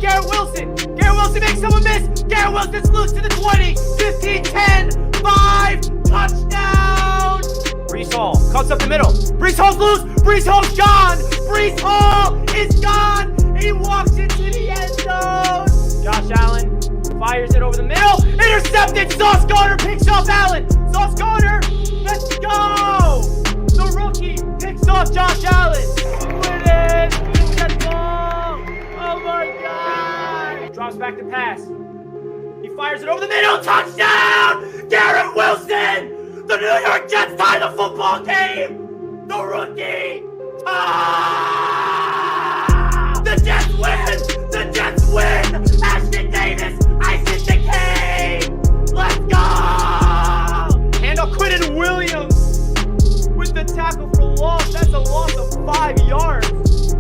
Garrett Wilson. Garrett Wilson makes someone miss. Garrett Wilson's loose to the 20, 15, 10, 5, touchdown. Breece Hall cuts up the middle. Breece Hall's loose. Breece Hall's gone. Breece Hall is gone. He walks into the end zone. Josh Allen fires it over the middle. Intercepted. Sauce Gardner picks off Allen. Sauce Gardner, let's go. The rookie picks off Josh Allen. Win it. Get ball. Oh my God. Drops back to pass. He fires it over the middle. Touchdown. Garrett Wilson. The New York Jets tie the football game. The rookie. The Jets win. The Jets win. Ashton Davis. Ice the game. Let's go. Handle Quinton Williams with the tackle for loss. That's a loss of 5 yards.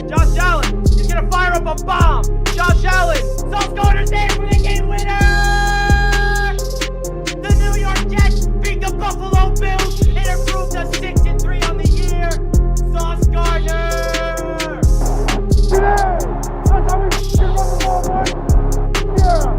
Josh Allen is going to fire up a bomb. Josh Allen. Sauce Gardner's there for the game winner. The New York Jets beat the Buffalo Bills and improved to 6-3 on the year. Sauce Gardner. Yeah. That's how we get on the ball, boys. Yeah.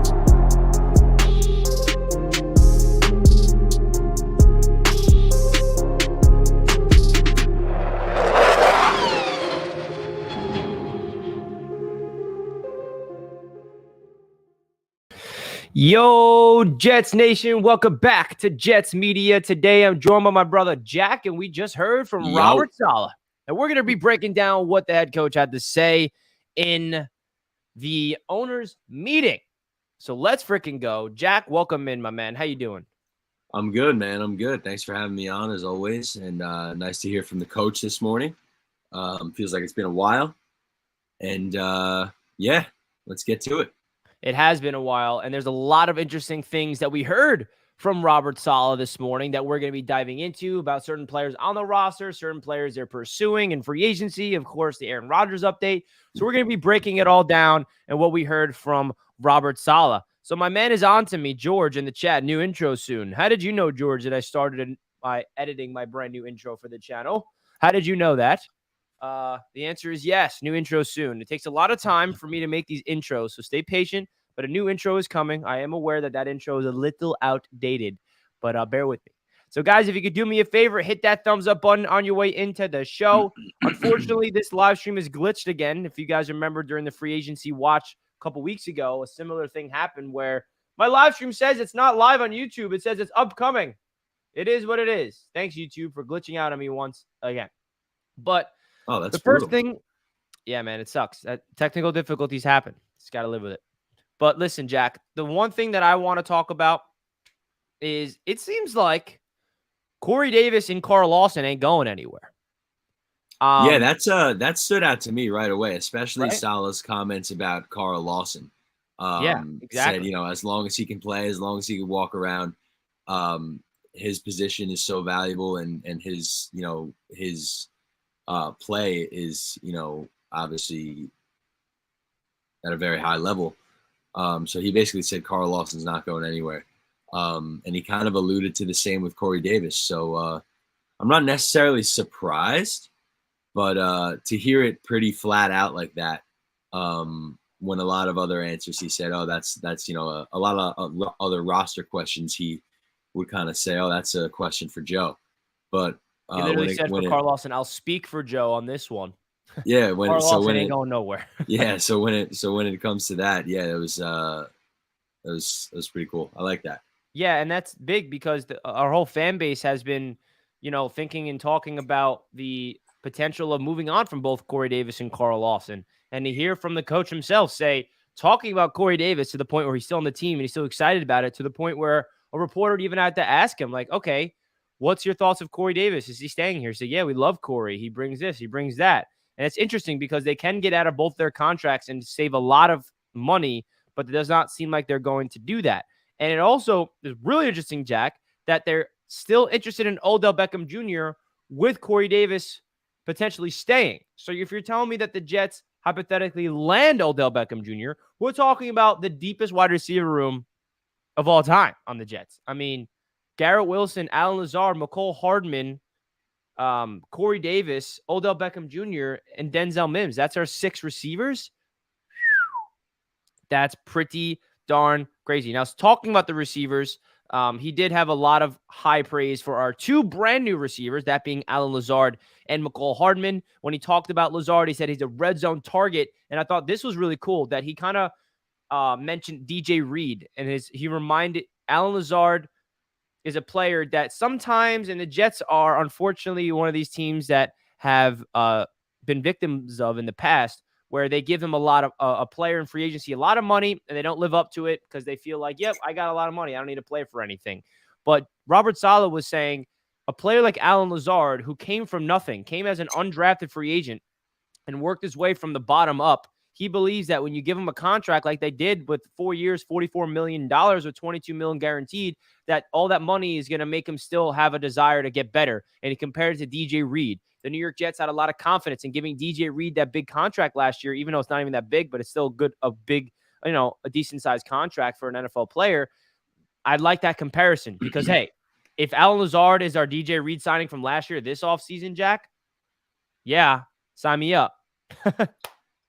Yo, Jets Nation, welcome back to Jets Media. Today, I'm joined by my brother Jack, and we just heard from Robert Saleh. And we're going to be breaking down what the head coach had to say in the owners' meeting. So let's freaking go. Jack, welcome in, my man. How you doing? I'm good, man. I'm good. Thanks for having me on, as always. And nice to hear from the coach this morning. Feels like it's been a while. And, yeah, let's get to it. It has been a while, and there's a lot of interesting things that we heard from Robert Saleh this morning that we're going to be diving into about certain players on the roster, certain players they're pursuing in free agency, of course, the Aaron Rodgers update. So we're going to be breaking it all down and what we heard from Robert Saleh. So my man is on to me, George, in the chat. New intro soon. How did you know, George, that I started by editing my brand new intro for the channel? How did you know that? The answer is yes, new intro soon. It takes a lot of time for me to make these intros, so stay patient, but a new intro is coming. I am aware that intro is a little outdated, but bear with me. So, guys, if you could do me a favor, hit that thumbs up button on your way into the show. Unfortunately, this live stream is glitched again. If you guys remember during the free agency watch a couple weeks ago, a similar thing happened where my live stream says it's not live on YouTube. It says it's upcoming. It is what it is. Thanks, YouTube, for glitching out on me once again. But that's the first thing, yeah, man, it sucks. Technical difficulties happen. Just got to live with it. But listen, Jack, the one thing that I want to talk about is it seems like Corey Davis and Carl Lawson ain't going anywhere. Yeah, that stood out to me right away, especially Saleh's comments about Carl Lawson. Yeah, exactly. Said, as long as he can play, as long as he can walk around, his position is so valuable, and his play is, obviously at a very high level. So he basically said Carl Lawson's not going anywhere. And he kind of alluded to the same with Corey Davis. So I'm not necessarily surprised, but to hear it pretty flat out like that, when a lot of other answers he said, oh, that's a lot of other roster questions, he would kind of say, oh, that's a question for Joe. But he literally said for Carl Lawson, I'll speak for Joe on this one. Yeah, Carl Lawson ain't going nowhere. Yeah, so when it comes to that, yeah, it was pretty cool. I like that. Yeah, and that's big because our whole fan base has been, thinking and talking about the potential of moving on from both Corey Davis and Carl Lawson. And to hear from the coach himself talking about Corey Davis to the point where he's still on the team and he's still excited about it, to the point where a reporter even had to ask him, like, okay, what's your thoughts of Corey Davis? Is he staying here? He said, yeah, we love Corey. He brings this, he brings that. And it's interesting because they can get out of both their contracts and save a lot of money, but it does not seem like they're going to do that. And it also is really interesting, Jack, that they're still interested in Odell Beckham Jr. with Corey Davis potentially staying. So if you're telling me that the Jets hypothetically land Odell Beckham Jr., we're talking about the deepest wide receiver room of all time on the Jets. I mean, Garrett Wilson, Allen Lazard, Mecole Hardman, Corey Davis, Odell Beckham Jr., and Denzel Mims. That's our 6 receivers. That's pretty darn crazy. Now, talking about the receivers, he did have a lot of high praise for our 2 brand new receivers, that being Allen Lazard and Mecole Hardman. When he talked about Lazard, he said he's a red zone target. And I thought this was really cool that he kind of mentioned DJ Reed. And he reminded Allen Lazard is a player that sometimes, and the Jets are unfortunately one of these teams that have been victims of in the past, where they give him a player in free agency a lot of money, and they don't live up to it because they feel like, yep, I got a lot of money, I don't need to play for anything. But Robert Saleh was saying a player like Allen Lazard, who came from nothing, came as an undrafted free agent and worked his way from the bottom up. He believes that when you give him a contract like they did with 4 years, $44 million with $22 million guaranteed, that all that money is going to make him still have a desire to get better. And he compared it to DJ Reed. The New York Jets had a lot of confidence in giving DJ Reed that big contract last year, even though it's not even that big, but it's still a decent sized contract for an NFL player. I like that comparison because, hey, if Allen Lazard is our DJ Reed signing from last year, this offseason, Jack, yeah, sign me up.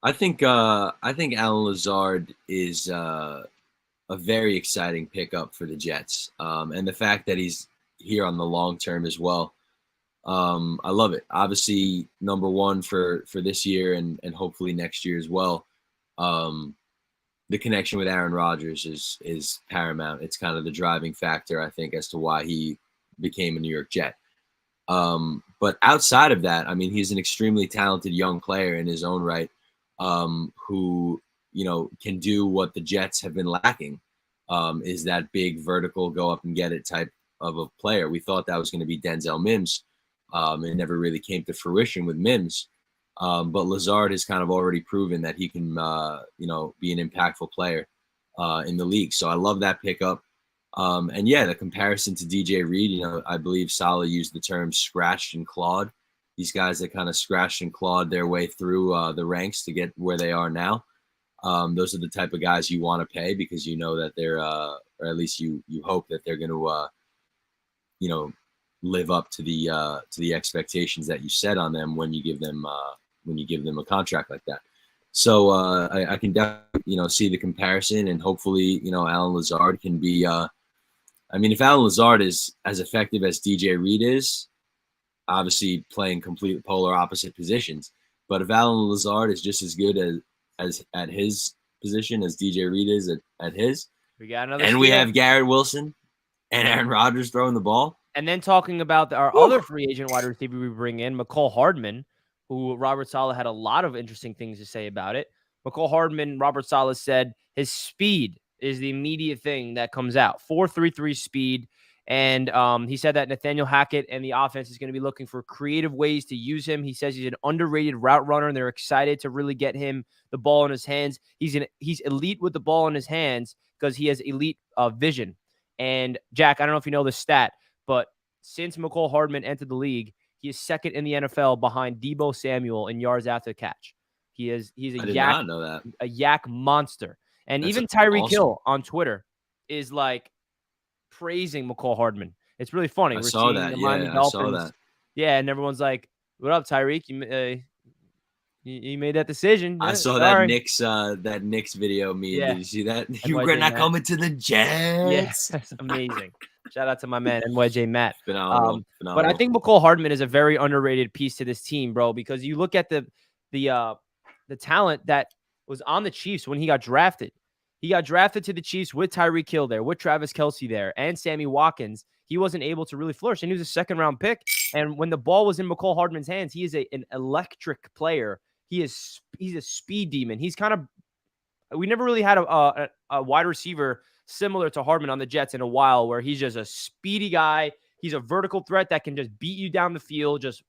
I think Allen Lazard is a very exciting pickup for the Jets, and the fact that he's here on the long term as well. I love it. Obviously, number one for this year and hopefully next year as well. The connection with Aaron Rodgers is paramount. It's kind of the driving factor, I think, as to why he became a New York Jet. But outside of that, I mean, he's an extremely talented young player in his own right, who, can do what the Jets have been lacking, is that big vertical go up and get it type of a player. We thought that was going to be Denzel Mims. It never really came to fruition with Mims. But Lazard has kind of already proven that he can, be an impactful player in the league. So I love that pickup. And yeah, the comparison to DJ Reed, I believe Saleh used the term scratched and clawed. These guys that kind of scratched and clawed their way through the ranks to get where they are now. Those are the type of guys you want to pay because you know that they're, or at least you hope that they're going to, live up to the expectations that you set on them when you give them a contract like that. So I can definitely see the comparison, and hopefully Allen Lazard can be. If Allen Lazard is as effective as DJ Reed is, obviously playing complete polar opposite positions. But if Allen Lazard is just as good as at his position as DJ Reed is at his, we got another. And we have Garrett Wilson and Aaron Rodgers throwing the ball. And then talking about our other free agent wide receiver we bring in, Mecole Hardman, who Robert Saleh had a lot of interesting things to say about it. Mecole Hardman, Robert Saleh said his speed is the immediate thing that comes out. 4.33 speed. And he said that Nathaniel Hackett and the offense is going to be looking for creative ways to use him. He says he's an underrated route runner, and they're excited to really get him the ball in his hands. He's elite with the ball in his hands because he has elite vision. And Jack, I don't know if you know this stat, but since Mecole Hardman entered the league, he is second in the NFL behind Deebo Samuel in yards after the catch. He's a yak monster. And even Tyreek Hill on Twitter is like praising Mecole Hardman. It's really funny. I saw that. Yeah, and everyone's like, "What up, Tyreek? You made that decision." I saw that Knicks video meme. Yeah. Did you see that? You were not coming to the Jets. Yes, amazing. Shout out to my man NYJ Matt. Phenomenal. But I think Mecole Hardman is a very underrated piece to this team, bro, because you look at the talent that was on the Chiefs when he got drafted. He got drafted to the Chiefs with Tyreek Hill there, with Travis Kelce there, and Sammy Watkins. He wasn't able to really flourish, and he was a second-round pick. And when the ball was in Mecole Hardman's hands, he is an electric player. He's a speed demon. He's kind of – we never really had a wide receiver similar to Hardman on the Jets in a while, where he's just a speedy guy. He's a vertical threat that can just beat you down the field, just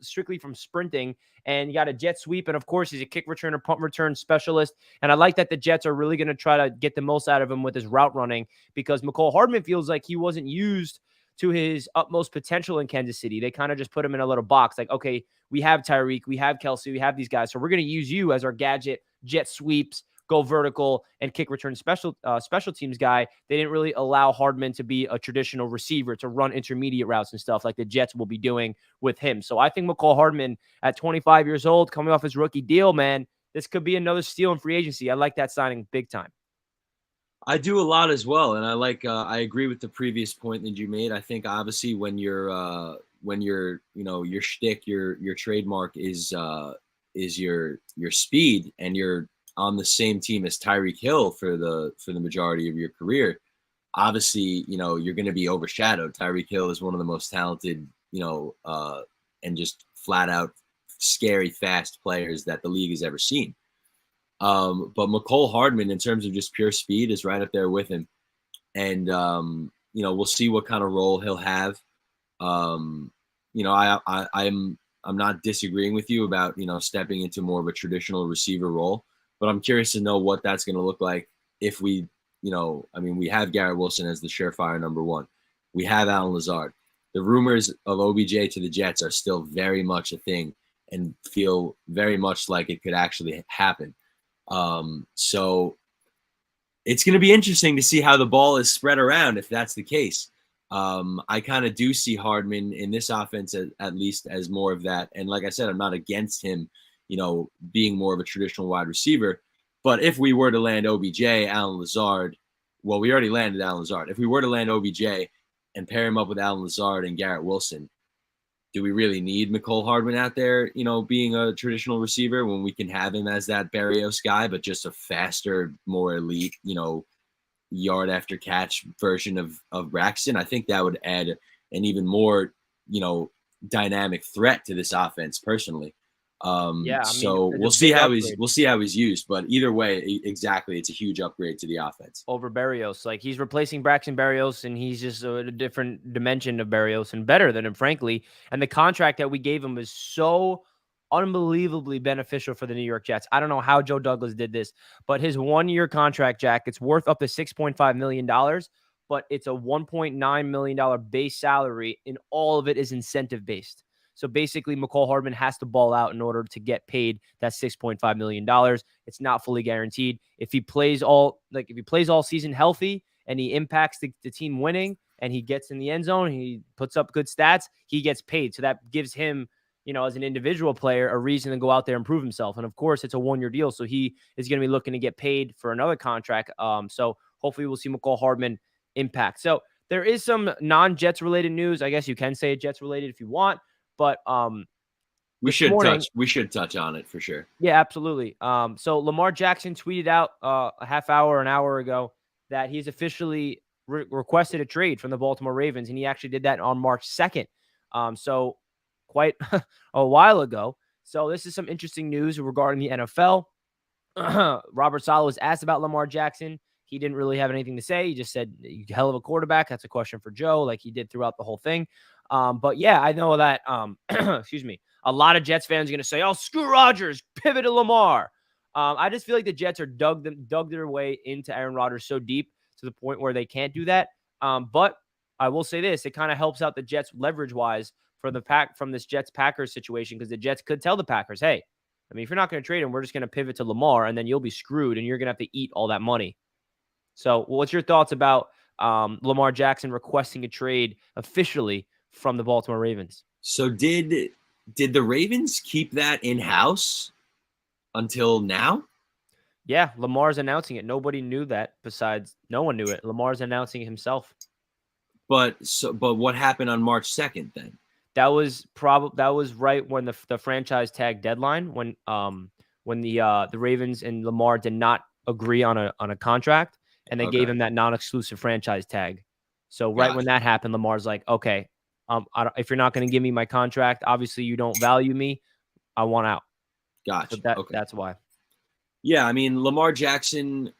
strictly from sprinting. And you got a jet sweep. And, of course, he's a kick return or punt return specialist. And I like that the Jets are really going to try to get the most out of him with his route running, because Mecole Hardman feels like he wasn't used to his utmost potential in Kansas City. They kind of just put him in a little box. Like, okay, we have Tyreek, we have Kelce, we have these guys. So we're going to use you as our gadget, jet sweeps, go vertical and kick return special teams guy, they didn't really allow Hardman to be a traditional receiver to run intermediate routes and stuff like the Jets will be doing with him. So I think Mecole Hardman at 25 years old, coming off his rookie deal, man, this could be another steal in free agency. I like that signing big time. I do a lot as well, and I agree with the previous point that you made. I think obviously when your your shtick, your trademark is your speed, and you're on the same team as Tyreek Hill for the majority of your career, obviously you're going to be overshadowed. Tyreek Hill is one of the most talented, and just flat out scary fast players that the league has ever seen. But Mecole Hardman, in terms of just pure speed, is right up there with him. And, we'll see what kind of role he'll have. I'm not disagreeing with you about, stepping into more of a traditional receiver role, but I'm curious to know what that's going to look like if we, we have Garrett Wilson as the surefire number one. We have Allen Lazard. The rumors of OBJ to the Jets are still very much a thing and feel very much like it could actually happen. So it's going to be interesting to see how the ball is spread around if that's the case. I kind of do see Hardman in this offense at least as more of that. And like I said, I'm not against him, being more of a traditional wide receiver. But if we were to land OBJ, Allen Lazard, well, we already landed Allen Lazard. If we were to land OBJ and pair him up with Allen Lazard and Garrett Wilson, do we really need Mecole Hardman out there, being a traditional receiver when we can have him as that Berrios guy, but just a faster, more elite, yard after catch version of Braxton? I think that would add an even more, dynamic threat to this offense personally. So we'll see how he's used, but either way, exactly, it's a huge upgrade to the offense over Berrios. Like, he's replacing Braxton Berrios, and he's just a different dimension of Berrios and better than him, frankly. And the contract that we gave him is so unbelievably beneficial for the New York Jets. I don't know how Joe Douglas did this, but his 1-year contract, Jack, it's worth up to $6.5 million, but it's a $1.9 million base salary, and all of it is incentive based. So basically, Mecole Hardman has to ball out in order to get paid that $6.5 million. It's not fully guaranteed. If he plays all season healthy and he impacts the team winning and he gets in the end zone, he puts up good stats, he gets paid. So that gives him, as an individual player, a reason to go out there and prove himself. And of course, it's a 1-year deal, so he is going to be looking to get paid for another contract. So hopefully we'll see Mecole Hardman impact. So there is some non-Jets related news. I guess you can say Jets related if you want. But we should touch on it for sure. Yeah, absolutely. So Lamar Jackson tweeted out an hour ago that he's officially requested a trade from the Baltimore Ravens, and he actually did that on March 2nd. So quite a while ago. So this is some interesting news regarding the NFL. Robert Saleh was asked about Lamar Jackson. He didn't really have anything to say. He just said, hell of a quarterback. That's a question for Joe, like he did throughout the whole thing. But yeah, I know that, excuse me, a lot of Jets fans are going to say, oh, screw Rodgers, pivot to Lamar. I just feel like the Jets are dug their way into Aaron Rodgers so deep to the point where they can't do that. But I will say this, it kind of helps out the Jets leverage wise from this Jets Packers situation, because the Jets could tell the Packers, hey, I mean, if you're not going to trade him, we're just going to pivot to Lamar, and then you'll be screwed and you're going to have to eat all that money. So what's your thoughts about Lamar Jackson requesting a trade officially from the Baltimore Ravens? So did the Ravens keep that in-house until now? Yeah, Lamar's announcing it. Nobody knew that besides no one knew it. Lamar's announcing it himself. But what happened on March 2nd then? That was right when the franchise tag deadline, when the Ravens and Lamar did not agree on a contract, and they gave him that non-exclusive franchise tag. So when that happened, Lamar's like, okay, if you're not going to give me my contract, obviously you don't value me, I want out. Gotcha. So that's why. Yeah, I mean, Lamar Jackson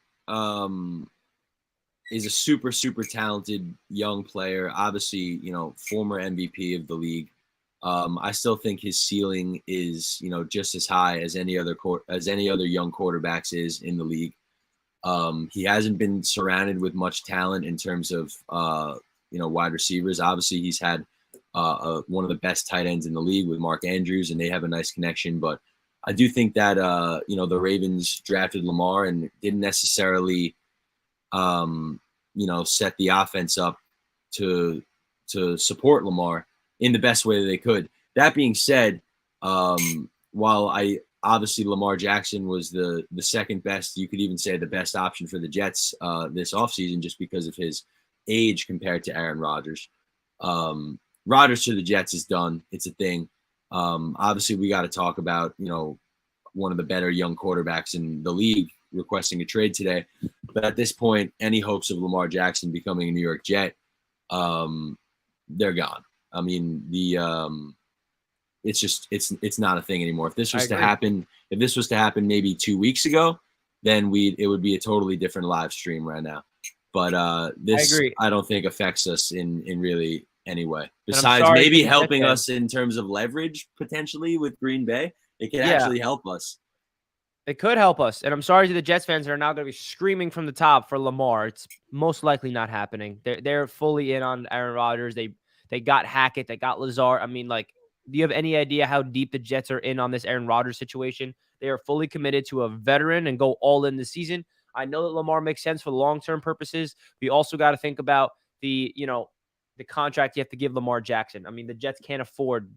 is a super, super talented young player. Obviously, former MVP of the league. I still think his ceiling is, just as high as any other young quarterbacks is in the league. He hasn't been surrounded with much talent in terms of wide receivers. Obviously, he's had one of the best tight ends in the league with Mark Andrews, and they have a nice connection. But I do think that the Ravens drafted Lamar and didn't necessarily set the offense up to support Lamar in the best way that they could. That being said, while obviously Lamar Jackson was the second best, you could even say the best option for the Jets this offseason just because of his age compared to Aaron Rodgers. Rodgers to the Jets is done. It's a thing. Obviously, we got to talk about, one of the better young quarterbacks in the league requesting a trade today. But at this point, any hopes of Lamar Jackson becoming a New York Jet, they're gone. I mean, it's not a thing anymore. If this was to happen maybe 2 weeks ago, then it would be a totally different live stream right now. But this I don't think affects us in really any way. Besides maybe helping us in terms of leverage potentially with Green Bay. It could actually help us. It could help us. And I'm sorry to the Jets fans that are now going to be screaming from the top for Lamar. It's most likely not happening. They're fully in on Aaron Rodgers. They got Hackett. They got Lazard. I mean, do you have any idea how deep the Jets are in on this Aaron Rodgers situation? They are fully committed to a veteran and go all in this season. I know that Lamar makes sense for long-term purposes. We also got to think about the contract you have to give Lamar Jackson. I mean, the Jets can't afford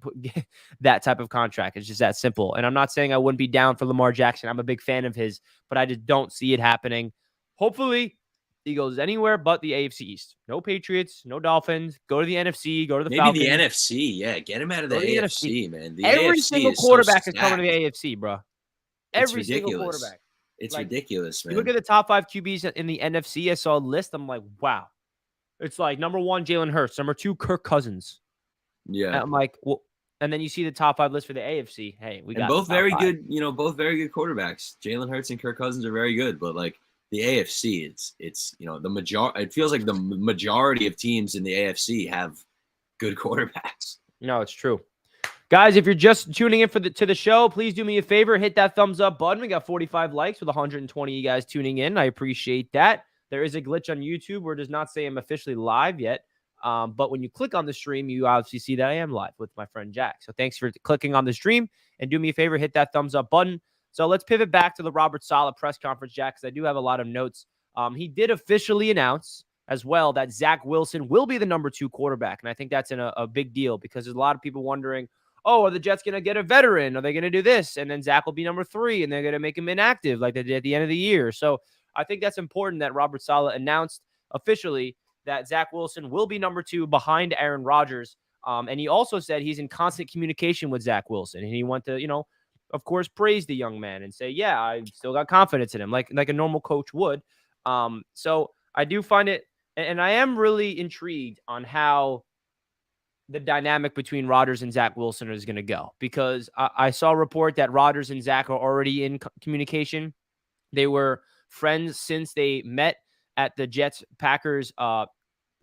that type of contract. It's just that simple. And I'm not saying I wouldn't be down for Lamar Jackson. I'm a big fan of his, but I just don't see it happening. Hopefully, he goes anywhere but the AFC East. No Patriots, no Dolphins. Go to the NFC, go to the Falcons. Maybe the NFC. Yeah, get him out of the AFC, man. Every AFC single quarterback is coming to the AFC, bro. Every single quarterback. It's ridiculous, man. You look at the top 5 QBs in the NFC. I saw a list. I'm like, wow. It's like number 1, Jalen Hurts. Number 2, Kirk Cousins. Yeah. And I'm like, well, and then you see the top 5 list for the AFC. Hey, we got both very good, both very good quarterbacks. Jalen Hurts and Kirk Cousins are very good, but the AFC, it's the majority. It feels like the majority of teams in the AFC have good quarterbacks. No, it's true. Guys, if you're just tuning in to the show, please do me a favor, hit that thumbs up button. We got 45 likes with 120 of you guys tuning in. I appreciate that. There is a glitch on YouTube where it does not say I'm officially live yet. But when you click on the stream, you obviously see that I am live with my friend Jack. So thanks for clicking on the stream. And do me a favor, hit that thumbs up button. So let's pivot back to the Robert Saleh press conference, Jack, because I do have a lot of notes. He did officially announce as well that Zach Wilson will be the number 2 quarterback. And I think that's a big deal because there's a lot of people wondering, are the Jets going to get a veteran? Are they going to do this? And then Zach will be number 3 and they're going to make him inactive like they did at the end of the year. So I think that's important that Robert Saleh announced officially that Zach Wilson will be number 2 behind Aaron Rodgers. And he also said he's in constant communication with Zach Wilson. And he went to, of course, praise the young man and say, yeah, I still got confidence in him like a normal coach would. So I do find it, and I am really intrigued on how the dynamic between Rodgers and Zach Wilson is going to go, because I saw a report that Rodgers and Zach are already in communication. They were friends since they met at the Jets-Packers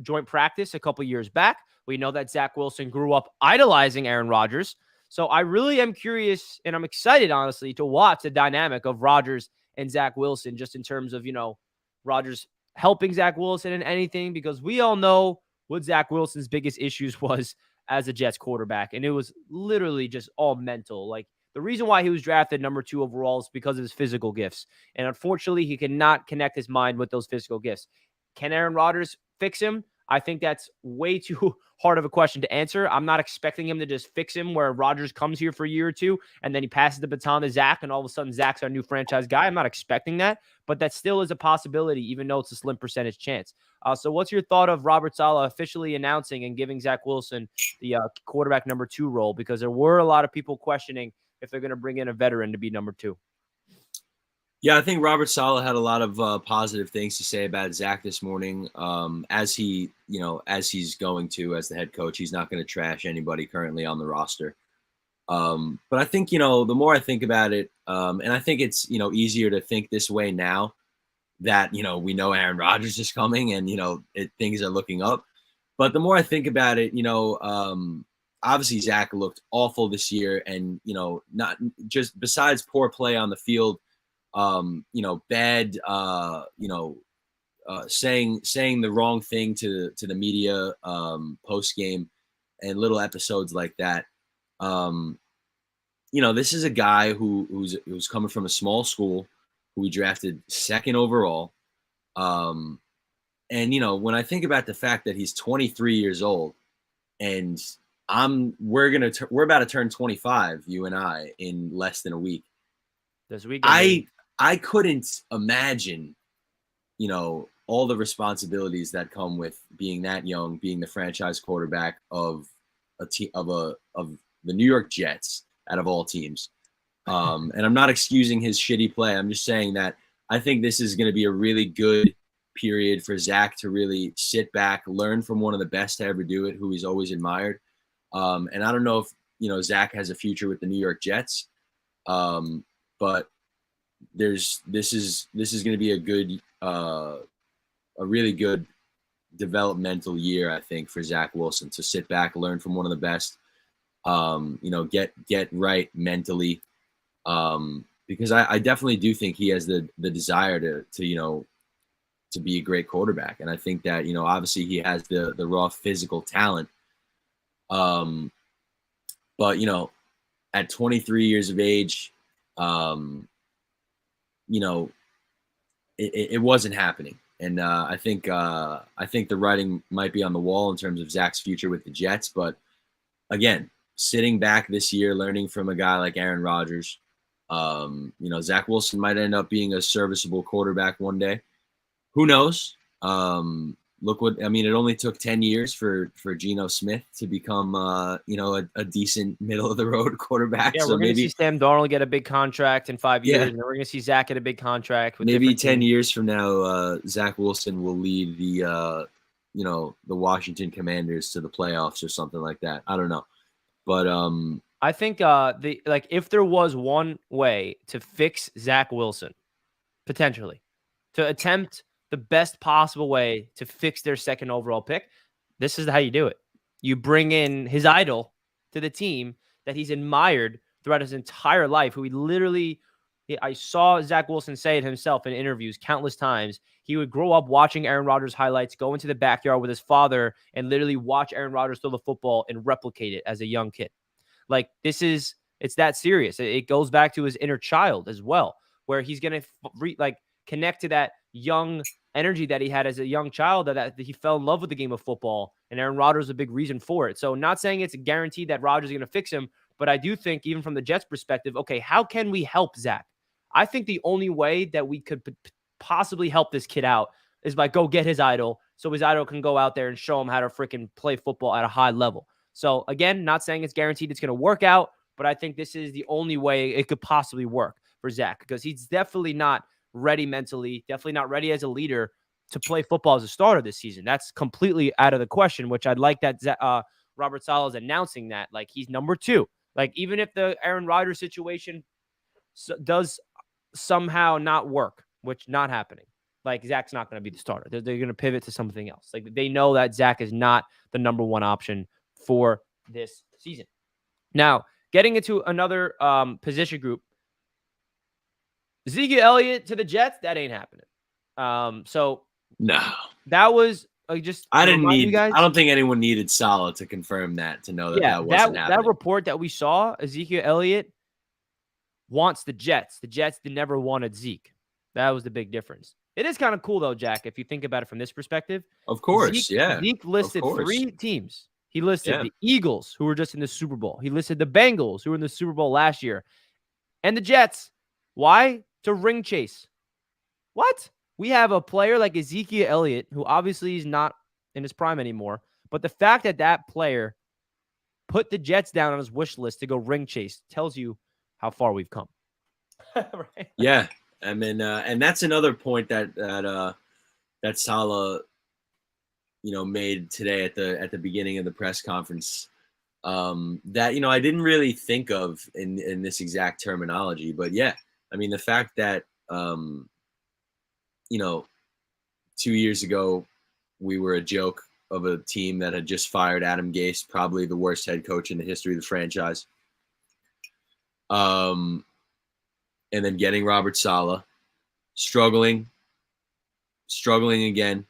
joint practice a couple years back. We know that Zach Wilson grew up idolizing Aaron Rodgers. So I really am curious, and I'm excited, honestly, to watch the dynamic of Rodgers and Zach Wilson, just in terms of, Rodgers helping Zach Wilson in anything, because we all know what Zach Wilson's biggest issues was as a Jets quarterback. And it was literally just all mental. Like, the reason why he was drafted number 2 overall is because of his physical gifts. And unfortunately, he cannot connect his mind with those physical gifts. Can Aaron Rodgers fix him? I think that's way too hard of a question to answer. I'm not expecting him to just fix him where Rodgers comes here for a year or 2 and then he passes the baton to Zach and all of a sudden Zach's our new franchise guy. I'm not expecting that, but that still is a possibility, even though it's a slim percentage chance. So what's your thought of Robert Saleh officially announcing and giving Zach Wilson the quarterback number 2 role? Because there were a lot of people questioning if they're going to bring in a veteran to be number 2. Yeah, I think Robert Saleh had a lot of positive things to say about Zach this morning. As he's going to as the head coach, he's not going to trash anybody currently on the roster. But I think, the more I think about it, and I think it's, easier to think this way now that, we know Aaron Rodgers is coming and, things are looking up. But the more I think about it, obviously Zach looked awful this year and, not just besides poor play on the field, bad, saying the wrong thing to the media post game and little episodes like that. this is a guy who's coming from a small school, who we drafted second overall. And when I think about the fact that he's 23 years old, and we're about to turn 25, you and I, in less than a week. This weekend, I couldn't imagine, all the responsibilities that come with being that young, being the franchise quarterback of the New York Jets, out of all teams. And I'm not excusing his shitty play. I'm just saying that I think this is going to be a really good period for Zach to really sit back, learn from one of the best to ever do it, who he's always admired. And I don't know if, Zach has a future with the New York Jets. But this is going to be a really good developmental year, I think, for Zach Wilson, to sit back, learn from one of the best, get right mentally. Because I definitely do think he has the desire to be a great quarterback. And I think that, obviously he has the raw physical talent. But, at 23 years of age, it wasn't happening. And I think the writing might be on the wall in terms of Zach's future with the Jets. But again, sitting back this year, learning from a guy like Aaron Rodgers, Zach Wilson might end up being a serviceable quarterback one day. Who knows? It only took 10 years for Geno Smith to become, a decent middle of the road quarterback. Yeah, so we're going to maybe see Sam Darnold get a big contract in 5 years, Yeah. and then we're going to see Zach get a big contract. With maybe 10 teams. years from now, Zach Wilson will lead the Washington Commanders to the playoffs or something like that. I don't know, but I think if there was one way to fix Zach Wilson, potentially, to attempt the best possible way to fix their second overall pick, this is how you do it. You bring in his idol to the team that he's admired throughout his entire life, who I saw Zach Wilson say it himself in interviews countless times. He would grow up watching Aaron Rodgers highlights, go into the backyard with his father, and literally watch Aaron Rodgers throw the football and replicate it as a young kid. Like, it's that serious. It goes back to his inner child as well, where he's going to connect to that young energy that he had as a young child, that he fell in love with the game of football, and Aaron Rodgers is a big reason for it. So not saying it's a guarantee that Rodgers is going to fix him, but I do think, even from the Jets' perspective, okay, how can we help Zach? I think the only way that we could possibly help this kid out is by go get his idol, so his idol can go out there and show him how to freaking play football at a high level. So again, not saying it's guaranteed it's going to work out, but I think this is the only way it could possibly work for Zach, because he's definitely not ready mentally, definitely not ready as a leader to play football as a starter this season. That's completely out of the question, which I'd like that Robert Saleh is announcing that. Like, he's number 2. Like, even if the Aaron Rodgers situation does somehow not work, which not happening, like, Zach's not going to be the starter. They're going to pivot to something else. Like, they know that Zach is not the number 1 option for this season. Now, getting into another position group, Ezekiel Elliott to the Jets, that ain't happening. So no, that was just. I don't think anyone needed Saleh to confirm that, to know that that wasn't happening. That report that we saw, Ezekiel Elliott wants the Jets. The Jets never wanted Zeke. That was the big difference. It is kind of cool though, Jack, if you think about it from this perspective. Of course, Zeke listed 3 teams. He listed the Eagles, who were just in the Super Bowl. He listed the Bengals, who were in the Super Bowl last year, and the Jets. Why? To ring chase. What? We have a player like Ezekiel Elliott, who obviously is not in his prime anymore, but the fact that that player put the Jets down on his wish list to go ring chase tells you how far we've come. Right? Yeah. I mean, and that's another point that Saleh, made today at the beginning of the press conference, that, I didn't really think of in this exact terminology. But yeah, I mean, the fact that, 2 years ago, we were a joke of a team that had just fired Adam Gase, probably the worst head coach in the history of the franchise. And then getting Robert Saleh, struggling again,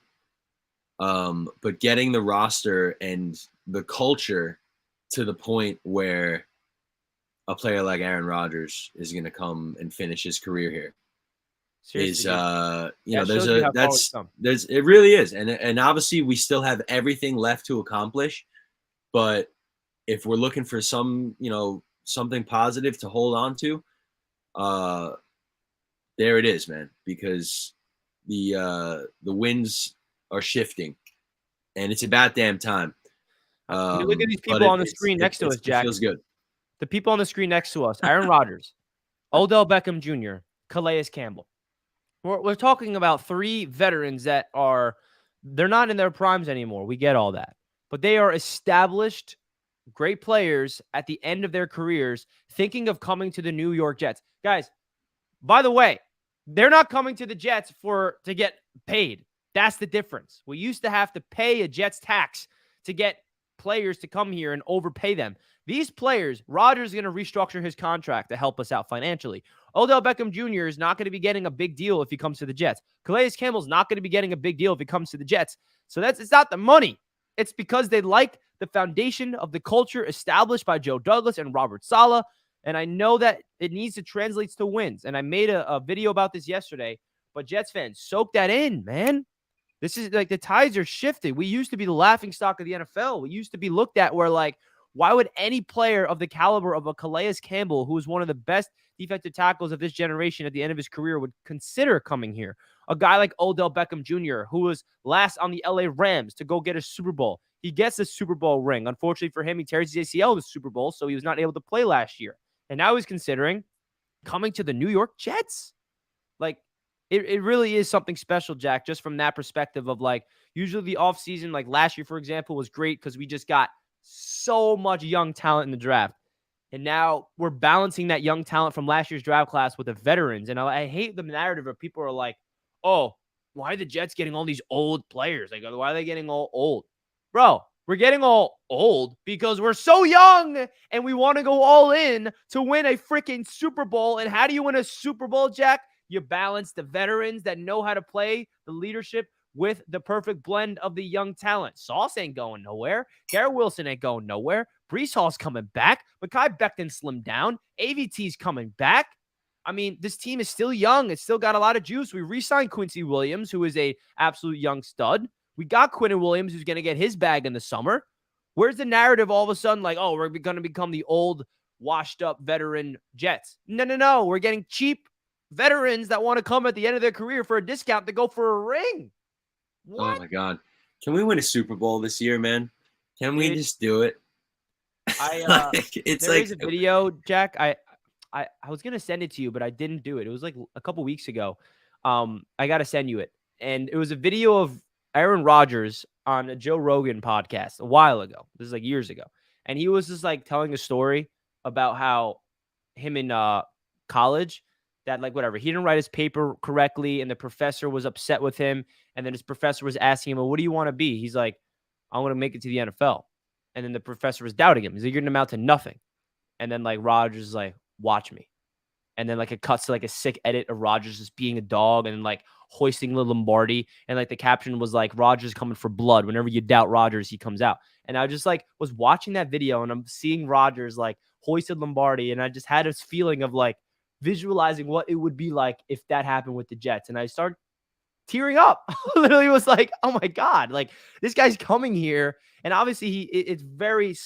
but getting the roster and the culture to the point where a player like Aaron Rodgers is going to come and finish his career here. Seriously, It really is. And obviously we still have everything left to accomplish, but if we're looking for something positive to hold on to, there it is, man, because the winds are shifting and it's about damn time. Look at these people on the screen next to us, Jack. It feels good. The people on the screen next to us, Aaron Rodgers, Odell Beckham Jr., Calais Campbell. We're talking about 3 veterans that they're not in their primes anymore. We get all that. But they are established great players at the end of their careers thinking of coming to the New York Jets. Guys, by the way, they're not coming to the Jets to get paid. That's the difference. We used to have to pay a Jets tax to get players to come here and overpay them. These players, Rodgers is going to restructure his contract to help us out financially. Odell Beckham Jr. is not going to be getting a big deal if he comes to the Jets. Calais Campbell's not going to be getting a big deal if he comes to the Jets. So it's not the money. It's because they like the foundation of the culture established by Joe Douglas and Robert Saleh. And I know that it needs to translate to wins. And I made a video about this yesterday, but Jets fans, soak that in, man. This is like the tides are shifting. We used to be the laughing stock of the NFL. We used to be looked at where like, why would any player of the caliber of a Calais Campbell, who is one of the best defensive tackles of this generation at the end of his career, would consider coming here? A guy like Odell Beckham Jr., who was last on the LA Rams to go get a Super Bowl. He gets a Super Bowl ring. Unfortunately for him, he tears his ACL in the Super Bowl, so he was not able to play last year. And now he's considering coming to the New York Jets. Like, it really is something special, Jack, just from that perspective of like, usually the offseason, like last year, for example, was great because we just got so much young talent in the draft. And now we're balancing that young talent from last year's draft class with the veterans. And I hate the narrative where people are like, oh, why are the Jets getting all these old players? Like, why are they getting all old? Bro, we're getting all old because we're so young and we want to go all in to win a freaking Super Bowl. And how do you win a Super Bowl, Jack? You balance the veterans that know how to play the leadership with the perfect blend of the young talent. Sauce ain't going nowhere. Garrett Wilson ain't going nowhere. Breece Hall's coming back. Mekhi Becton slimmed down. AVT's coming back. I mean, this team is still young. It's still got a lot of juice. We re-signed Quincy Williams, who is a absolute young stud. We got Quinnen Williams, who's going to get his bag in the summer. Where's the narrative all of a sudden like, oh, we're going to become the old, washed-up veteran Jets? No. We're getting cheap veterans that want to come at the end of their career for a discount to go for a ring. What? Oh, my God. Can we win a Super Bowl this year, man? Can we just do it? There is a video, Jack. I was going to send it to you, but I didn't do it. It was like a couple weeks ago. I got to send you it. And it was a video of Aaron Rodgers on a Joe Rogan podcast a while ago. This is like years ago. And he was just like telling a story about how him in college, that like whatever, he didn't write his paper correctly and the professor was upset with him. And then his professor was asking him, well, what do you want to be? He's like, I want to make it to the NFL. And then the professor was doubting him. He's like, you're going to amount to nothing. And then like Rodgers is like, watch me. And then like it cuts to like a sick edit of Rodgers just being a dog and like hoisting the Lombardi. And like the caption was like, Rodgers coming for blood. Whenever you doubt Rodgers, he comes out. And I just like was watching that video and I'm seeing Rodgers like hoisted Lombardi. And I just had this feeling of like visualizing what it would be like if that happened with the Jets. And I started tearing up. Literally was like, oh my God, like this guy's coming here. And obviously it's very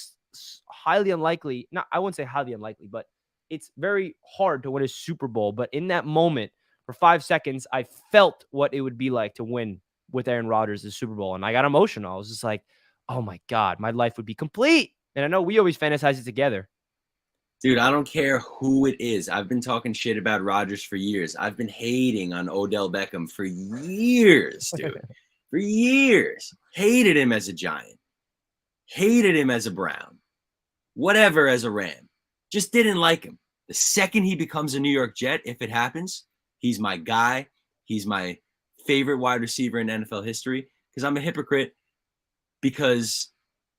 highly unlikely. I wouldn't say highly unlikely, but it's very hard to win a Super Bowl. But in that moment, for 5 seconds, I felt what it would be like to win with Aaron Rodgers the Super Bowl. And I got emotional. I was just like, oh my God, my life would be complete. And I know we always fantasize it together. Dude, I don't care who it is. I've been talking shit about Rodgers for years. I've been hating on Odell Beckham for years, dude. For years. Hated him as a Giant. Hated him as a Brown. Whatever as a Ram. Just didn't like him. The second he becomes a New York Jet, if it happens, he's my guy. He's my favorite wide receiver in NFL history because I'm a hypocrite because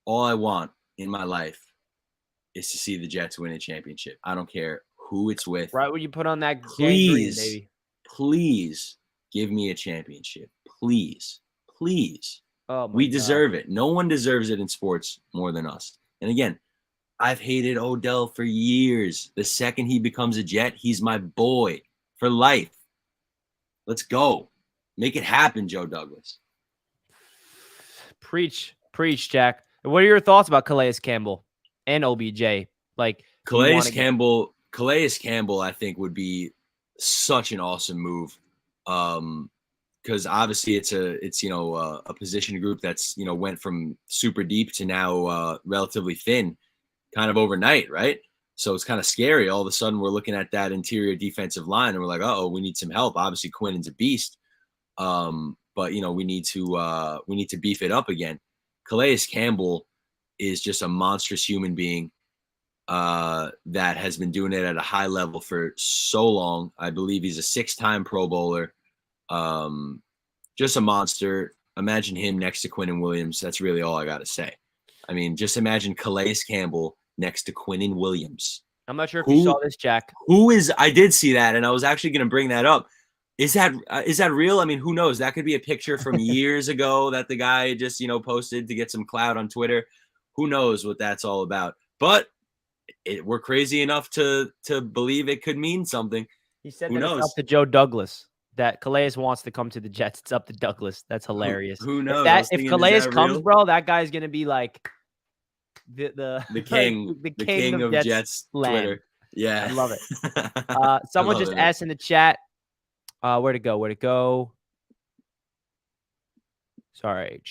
all I want in my life is to see the Jets win a championship. I don't care who it's with. Right when you put on that please, green, baby. Please give me a championship. Please. Oh we deserve it. No one deserves it in sports more than us. And again, I've hated Odell for years. The second he becomes a Jet, he's my boy for life. Let's go. Make it happen, Joe Douglas. Preach, Jack. What are your thoughts about Calais Campbell and OBJ? Like, Calais Campbell, I think would be such an awesome move. Because obviously it's a position group that's went from super deep to now relatively thin, kind of overnight, right? So it's kind of scary. All of a sudden, we're looking at that interior defensive line, and we're like, "Oh, we need some help." Obviously, Quinnen's a beast, but we need to beef it up again. Calais Campbell is just a monstrous human being that has been doing it at a high level for so long. I believe he's a 6-time Pro Bowler. Just a monster. Imagine him next to Quinnen Williams. That's really all I got to say. I mean, just imagine Calais Campbell next to Quinnen Williams. I'm not sure if you saw this, Jack. I did see that, and I was actually going to bring that up. Is that real? I mean, who knows? That could be a picture from years ago that the guy just, posted to get some clout on Twitter. Who knows what that's all about? But we're crazy enough to believe it could mean something. He said that it's up to Joe Douglas. That Calais wants to come to the Jets. It's up to Douglas. That's hilarious. Who knows? If Calais comes, bro, that guy's gonna be like the king, the king of Jets Twitter. Yeah, I love it. Someone just asked in the chat, where to go? Sorry.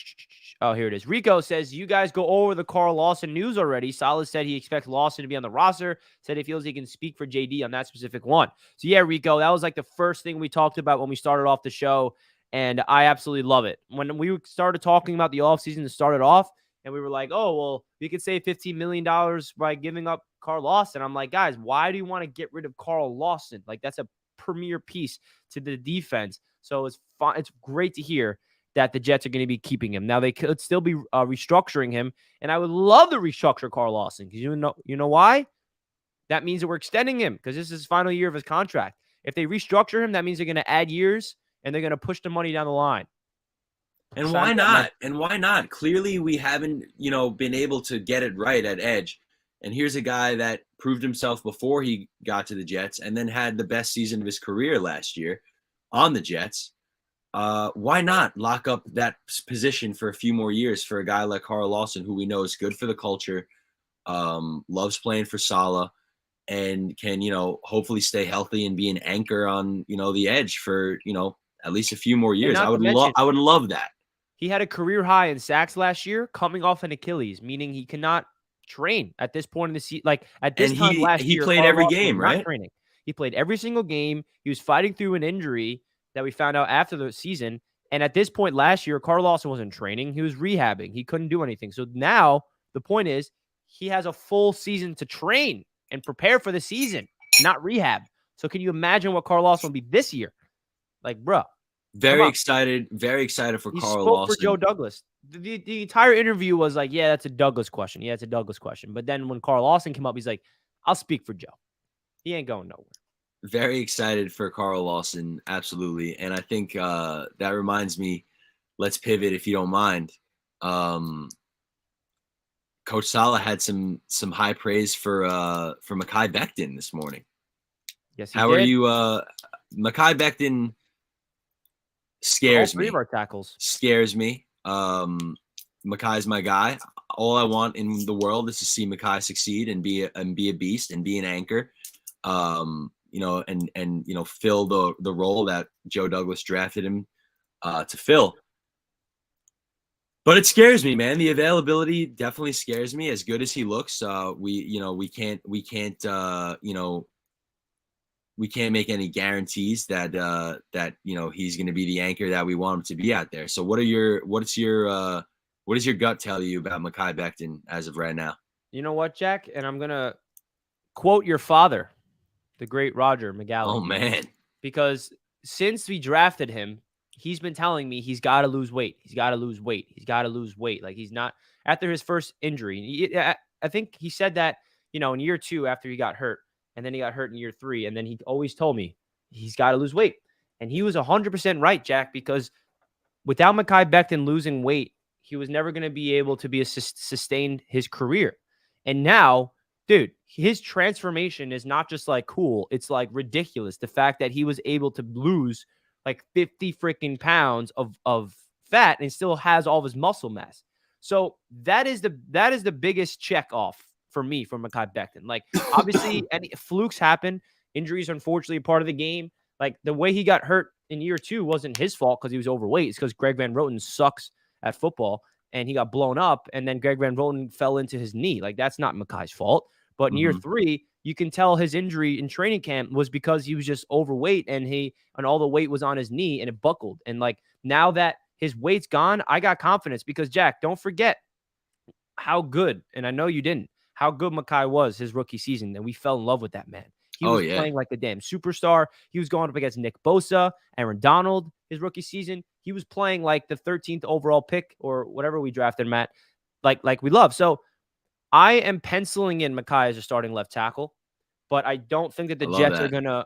Oh, here it is. Rico says, you guys go over the Carl Lawson news already. Saleh said he expects Lawson to be on the roster, said he feels he can speak for JD on that specific one. So, yeah, Rico, that was like the first thing we talked about when we started off the show, and I absolutely love it. When we started talking about the offseason to start it off, and we were like, oh, well, we could save $15 million by giving up Carl Lawson. I'm like, guys, why do you want to get rid of Carl Lawson? Like, that's a premier piece to the defense. So it's fun. It's great to hear that the Jets are going to be keeping him. Now, they could still be restructuring him, and I would love to restructure Carl Lawson because you know why? That means that we're extending him because this is his final year of his contract. If they restructure him, that means they're going to add years, and they're going to push the money down the line. And why not? And why not? Clearly, we haven't, been able to get it right at edge. And here's a guy that proved himself before he got to the Jets and then had the best season of his career last year on the Jets. Why not lock up that position for a few more years for a guy like Carl Lawson, who we know is good for the culture, loves playing for Saleh, and can, hopefully stay healthy and be an anchor on, the edge for, at least a few more years. I would love that. He had a career high in sacks last year coming off an Achilles, meaning he cannot train at this point in the season. Like at this time last year, he played every game, right? Training. He played every single game. He was fighting through an injury that we found out after the season. And at this point last year, Carl Lawson wasn't training. He was rehabbing. He couldn't do anything. So now the point is he has a full season to train and prepare for the season, not rehab. So can you imagine what Carl Lawson will be this year? Like, bro. Very excited for Carl Lawson. For Joe Douglas. The entire interview was like, yeah, that's a Douglas question. Yeah, it's a Douglas question. But then when Carl Lawson came up, he's like, I'll speak for Joe. He ain't going nowhere. Very excited for Carl Lawson, absolutely. And I think that reminds me, let's pivot if you don't mind. Coach Saleh had some high praise for Mekole Becton this morning. Yes, How are you? Mekole Becton scares me. Three of our tackles scares me. Mekhi's my guy. All I want in the world is to see Mekole succeed and be a beast and be an anchor. And fill the role that Joe Douglas drafted him to fill. But it scares me, man. The availability definitely scares me. As good as he looks, we can't make any guarantees that he's going to be the anchor that we want him to be out there. So what does your gut tell you about Mekole Becton as of right now? You know what, Jack? And I'm gonna quote your father, the great Roger McGowan. Oh, man. Because since we drafted him, he's been telling me he's got to lose weight. He's got to lose weight. He's got to lose weight. Like he's not – after his first injury. I think he said that, in year 2 after he got hurt. And then he got hurt in year 3. And then he always told me he's got to lose weight. And he was 100% right, Jack, because without Mekole Becton losing weight, he was never going to be able to sustain his career. And now – dude, his transformation is not just like cool. It's like ridiculous. The fact that he was able to lose like 50 freaking pounds of fat and still has all of his muscle mass. So that is the biggest check off for me from Mekhi Becton. Like, obviously, any flukes happen. Injuries, unfortunately, a part of the game. Like, the way he got hurt in year 2 wasn't his fault because he was overweight. It's because Greg Van Roten sucks at football and he got blown up. And then Greg Van Roten fell into his knee. Like, that's not Mekhi's fault. But in year 3, you can tell his injury in training camp was because he was just overweight and all the weight was on his knee and it buckled. And like, now that his weight's gone, I got confidence because, Jack, don't forget how good, and I know you didn't, how good Mekhi was his rookie season. And we fell in love with that man. He was playing like a damn superstar. He was going up against Nick Bosa, Aaron Donald, his rookie season. He was playing like the 13th overall pick or whatever we drafted him at, like we love. So I am penciling in Mekhi as a starting left tackle, but I don't think that the Jets are going to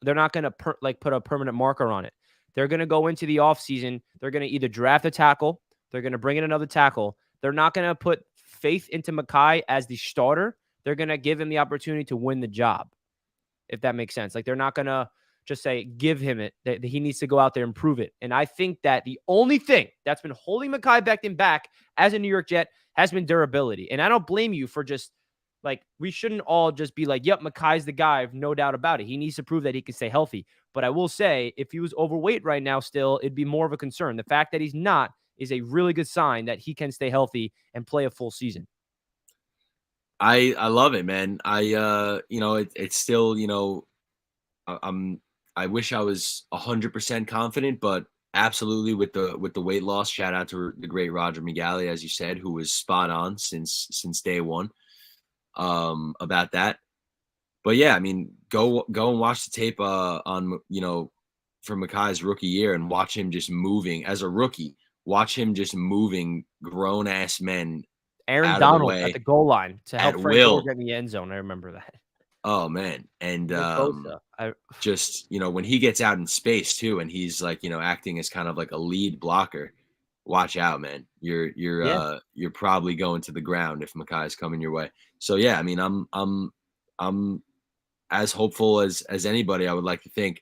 they're not going to put a permanent marker on it. They're going to go into the offseason. They're going to either draft a tackle. They're going to bring in another tackle. They're not going to put faith into Mekhi as the starter. They're going to give him the opportunity to win the job, if that makes sense. Like, they're not going to just say, give him it, that he needs to go out there and prove it. And I think that the only thing that's been holding Mekhi Becton back as a New York Jet has been durability. And I don't blame you for just, like, we shouldn't all just be like, yep, Mekhi's the guy. I've no doubt about it. He needs to prove that he can stay healthy. But I will say, if he was overweight right now still, it'd be more of a concern. The fact that he's not is a really good sign that he can stay healthy and play a full season. I love it, man. It's still, I wish I was 100% confident, but absolutely with the weight loss, shout out to the great Roger McGalley, as you said, who was spot on since day one about that. But yeah, I mean, go and watch the tape on for Mekhi's rookie year and watch him just moving as a rookie. Watch him just moving grown ass men. Aaron Donald at the goal line to help Frank Gore get in the end zone. I remember that. Oh man, and just when he gets out in space too, and he's like acting as kind of like a lead blocker. Watch out, man. You're probably going to the ground if Mekhi's coming your way. So yeah, I mean, I'm as hopeful as anybody. I would like to think.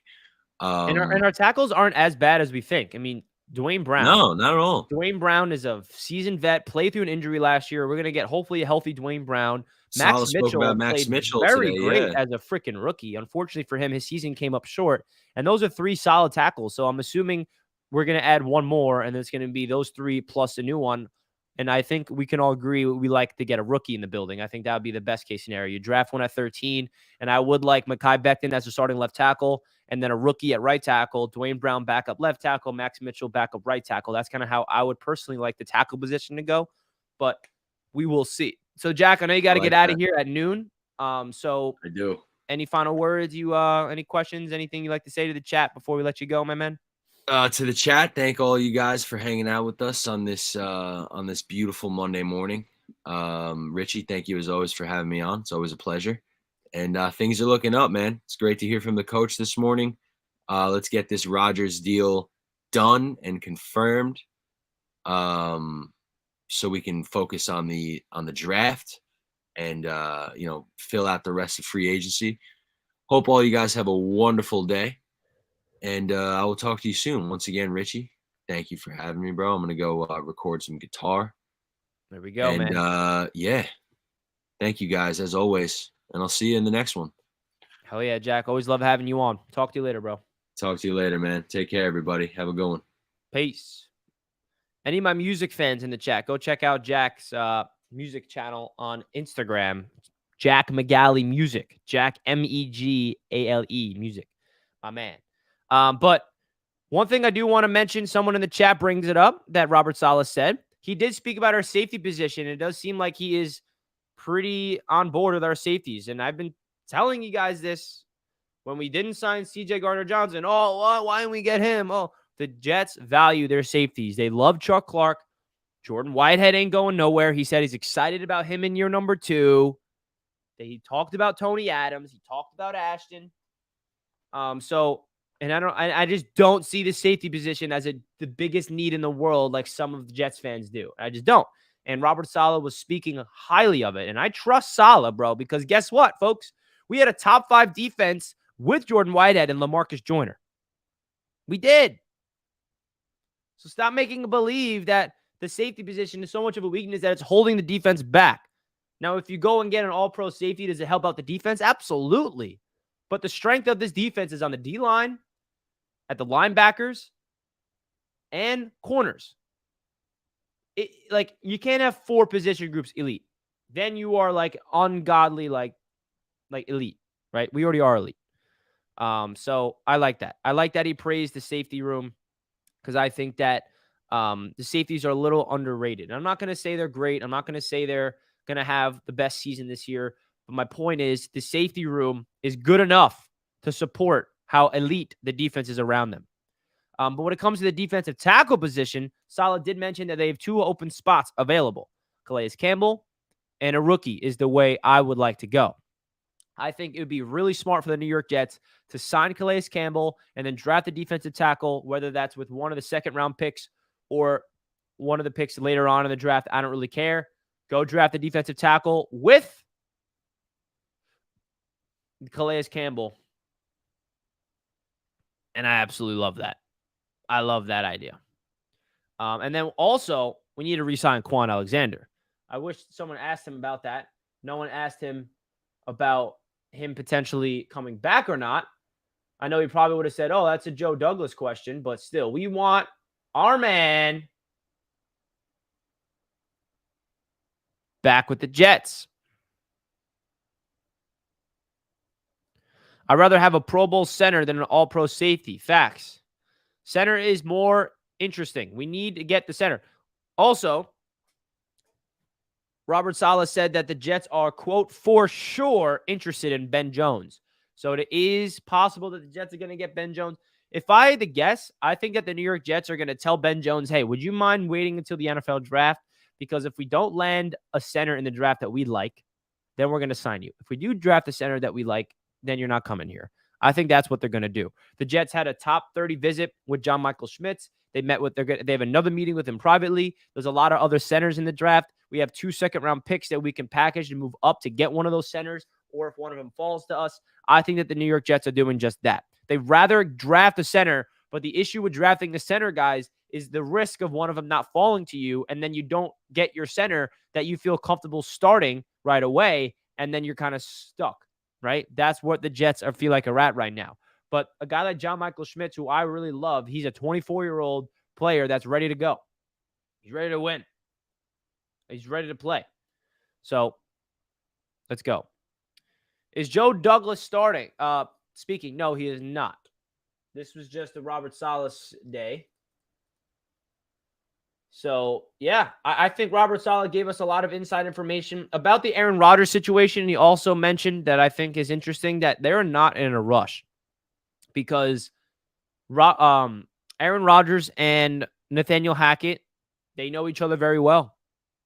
And our tackles aren't as bad as we think. I mean, Dwayne Brown. No, not at all. Dwayne Brown is a seasoned vet, played through an injury last year. We're going to get hopefully a healthy Dwayne Brown. Max Mitchell played very great as a freaking rookie. Unfortunately for him, his season came up short. And those are 3 solid tackles. So I'm assuming we're going to add one more, and it's going to be those 3 plus a new one. And I think we can all agree we like to get a rookie in the building. I think that would be the best case scenario. You draft one at 13, and I would like Mekhi Becton as a starting left tackle, and then a rookie at right tackle, Dwayne Brown backup left tackle, Max Mitchell backup right tackle. That's kind of how I would personally like the tackle position to go, but we will see. So, Jack, I know you got to get out of here at noon. So I do. Any final words? Any questions? Anything you'd like to say to the chat before we let you go, my man? To the chat, thank all you guys for hanging out with us on this beautiful Monday morning. Richie, thank you as always for having me on. It's always a pleasure. And things are looking up, man. It's great to hear from the coach this morning. Let's get this Rodgers deal done and confirmed, so we can focus on the draft and fill out the rest of free agency. Hope all you guys have a wonderful day. And I will talk to you soon. Once again, Richie, thank you for having me, bro. I'm going to go record some guitar. There we go, man. Yeah. Thank you, guys, as always. And I'll see you in the next one. Hell yeah, Jack. Always love having you on. Talk to you later, bro. Talk to you later, man. Take care, everybody. Have a good one. Peace. Any of my music fans in the chat, go check out Jack's music channel on Instagram. Jack Megale Music. Jack, Megale Music. My man. But one thing I do want to mention, someone in the chat brings it up that Robert Saleh said. He did speak about our safety position. It does seem like he is pretty on board with our safeties. And I've been telling you guys this when we didn't sign CJ Gardner-Johnson. Oh, why didn't we get him? Oh, the Jets value their safeties. They love Chuck Clark. Jordan Whitehead ain't going nowhere. He said he's excited about him in year number 2. He talked about Tony Adams. He talked about Ashton. And I just don't see the safety position as the biggest need in the world like some of the Jets fans do. I just don't. And Robert Saleh was speaking highly of it. And I trust Saleh, bro, because guess what, folks? We had a top 5 defense with Jordan Whitehead and LaMarcus Joyner. We did. So stop making believe that the safety position is so much of a weakness that it's holding the defense back. Now, if you go and get an all-pro safety, does it help out the defense? Absolutely. But the strength of this defense is on the D-line, at the linebackers, and corners. You can't have 4 position groups elite. Then you are like ungodly, like elite, right? We already are elite. So I like that. I like that he praised the safety room because I think that the safeties are a little underrated. I'm not going to say they're great. I'm not going to say they're going to have the best season this year. But my point is the safety room is good enough to support how elite the defense is around them. But when it comes to the defensive tackle position, Saleh did mention that they have 2 open spots available. Calais Campbell and a rookie is the way I would like to go. I think it would be really smart for the New York Jets to sign Calais Campbell and then draft a defensive tackle, whether that's with one of the second-round picks or one of the picks later on in the draft. I don't really care. Go draft a defensive tackle with Calais Campbell. And I absolutely love that. I love that idea. And then also, we need to re-sign Quan Alexander. I wish someone asked him about that. No one asked him about him potentially coming back or not. I know he probably would have said, oh, that's a Joe Douglas question, but still, we want our man back with the Jets. I'd rather have a Pro Bowl center than an all-pro safety. Facts. Center is more interesting. We need to get the center. Also, Robert Saleh said that the Jets are, quote, for sure interested in Ben Jones. So it is possible that the Jets are going to get Ben Jones. If I had to guess, I think that the New York Jets are going to tell Ben Jones, hey, would you mind waiting until the NFL draft? Because if we don't land a center in the draft that we like, then we're going to sign you. If we do draft a center that we like, then you're not coming here. I think that's what they're going to do. The Jets had a top 30 visit with John Michael Schmitz. They have another meeting with him privately. There's a lot of other centers in the draft. We have 2 second-round picks that we can package and move up to get one of those centers, or if one of them falls to us. I think that the New York Jets are doing just that. They'd rather draft a center, but the issue with drafting the center, guys, is the risk of one of them not falling to you, and then you don't get your center that you feel comfortable starting right away, and then you're kind of stuck, right? That's what the Jets feel like are at right now. But a guy like John Michael Schmitz, who I really love, he's a 24-year-old player that's ready to go. He's ready to win. He's ready to play. So let's go. Is Joe Douglas starting? Speaking, no, he is not. This was just the Robert Saleh day. So, yeah, I think Robert Saleh gave us a lot of inside information about the Aaron Rodgers situation. He also mentioned that I think is interesting that they're not in a rush because Aaron Rodgers and Nathaniel Hackett, they know each other very well.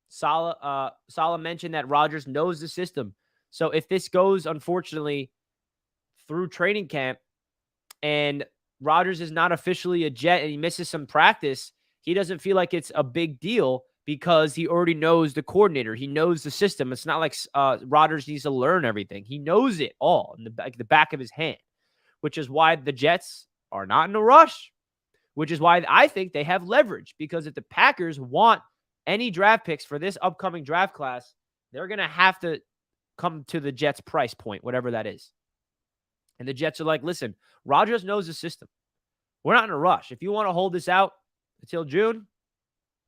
Saleh mentioned that Rodgers knows the system. So if this goes, unfortunately, through training camp and Rodgers is not officially a Jet and he misses some practice, he doesn't feel like it's a big deal because he already knows the coordinator. He knows the system. It's not like Rodgers needs to learn everything. He knows it all in the back of his hand, which is why the Jets are not in a rush, which is why I think they have leverage, because if the Packers want any draft picks for this upcoming draft class, they're going to have to come to the Jets' price point, whatever that is. And the Jets are like, listen, Rodgers knows the system. We're not in a rush. If you want to hold this out until June,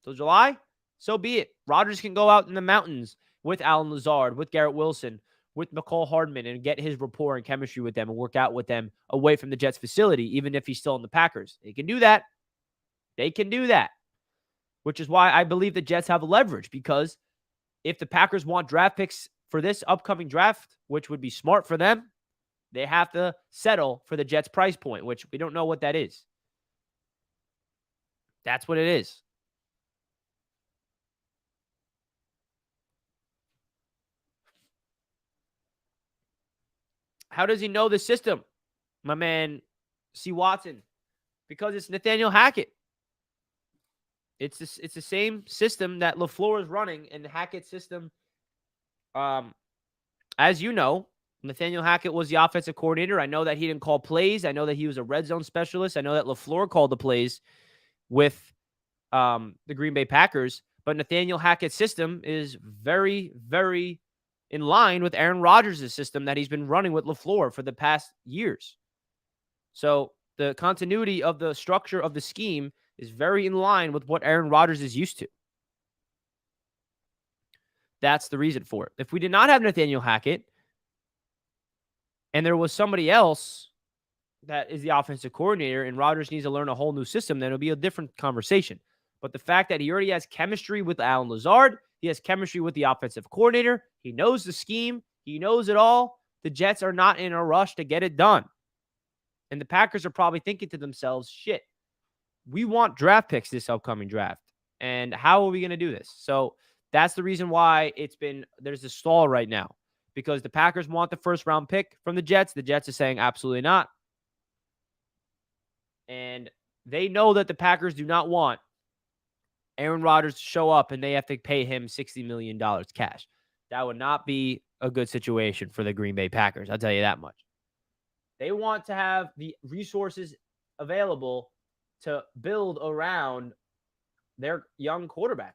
till July, so be it. Rodgers can go out in the mountains with Alan Lazard, with Garrett Wilson, with Mecole Hardman, and get his rapport and chemistry with them and work out with them away from the Jets facility, even if he's still in the Packers. They can do that. They can do that, which is why I believe the Jets have leverage, because if the Packers want draft picks for this upcoming draft, which would be smart for them, they have to settle for the Jets' price point, which we don't know what that is. That's what it is. How does he know the system, my man C. Watson? Because it's Nathaniel Hackett. It's the same system that LaFleur is running, and the Hackett system. As you know, Nathaniel Hackett was the offensive coordinator. I know that he didn't call plays. I know that he was a red zone specialist. I know that LaFleur called the plays with the Green Bay Packers. But Nathaniel Hackett's system is very, very in line with Aaron Rodgers' system that he's been running with LaFleur for the past years. So the continuity of the structure of the scheme is very in line with what Aaron Rodgers is used to. That's the reason for it. If we did not have Nathaniel Hackett and there was somebody else that is the offensive coordinator and Rodgers needs to learn a whole new system, then it'll be a different conversation. But the fact that he already has chemistry with Alan Lazard, he has chemistry with the offensive coordinator, he knows the scheme, he knows it all. The Jets are not in a rush to get it done. And the Packers are probably thinking to themselves, shit, we want draft picks this upcoming draft. And how are we going to do this? So that's the reason why there's a stall right now. Because the Packers want the first round pick from the Jets. The Jets are saying absolutely not. And they know that the Packers do not want Aaron Rodgers to show up and they have to pay him $60 million cash. That would not be a good situation for the Green Bay Packers. I'll tell you that much. They want to have the resources available to build around their young quarterback.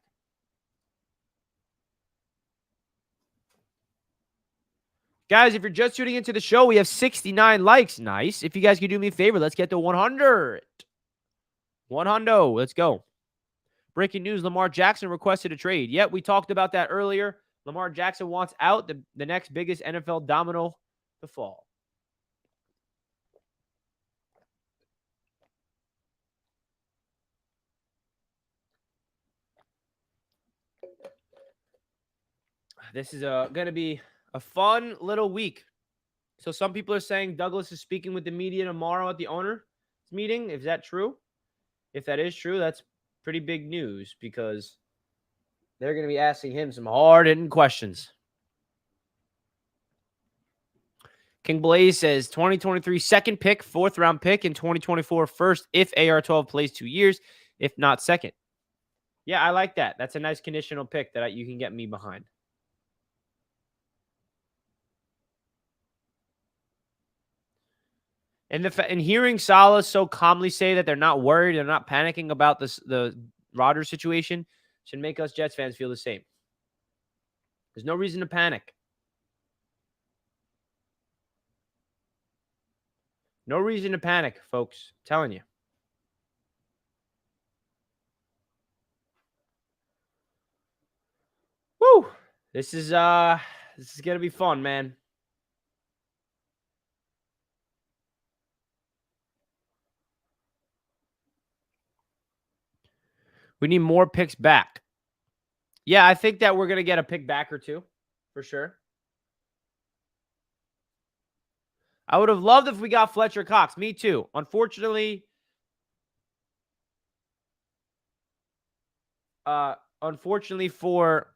Guys, if you're just tuning into the show, we have 69 likes. Nice. If you guys could do me a favor, let's get to 100. 100. Let's go. Breaking news, Lamar Jackson requested a trade. Yep, we talked about that earlier. Lamar Jackson wants out, the next biggest NFL domino to fall. This is going to be a fun little week. So some people are saying Douglas is speaking with the media tomorrow at the owners meeting. Is that true? If that is true, that's pretty big news because they're going to be asking him some hard-hitting questions. King Blaze says 2023 second pick, fourth round pick, and 2024 first if AR12 plays 2 years, if not second. Yeah, I like that. That's a nice conditional pick that you can get me behind. And hearing Saleh so calmly say that they're not worried, they're not panicking about the Rodgers situation should make us Jets fans feel the same. There's no reason to panic. No reason to panic, folks. I'm telling you. Woo! This is gonna be fun, man. We need more picks back. Yeah, I think that we're going to get a pick back or two, for sure. I would have loved if we got Fletcher Cox. Me too. Unfortunately for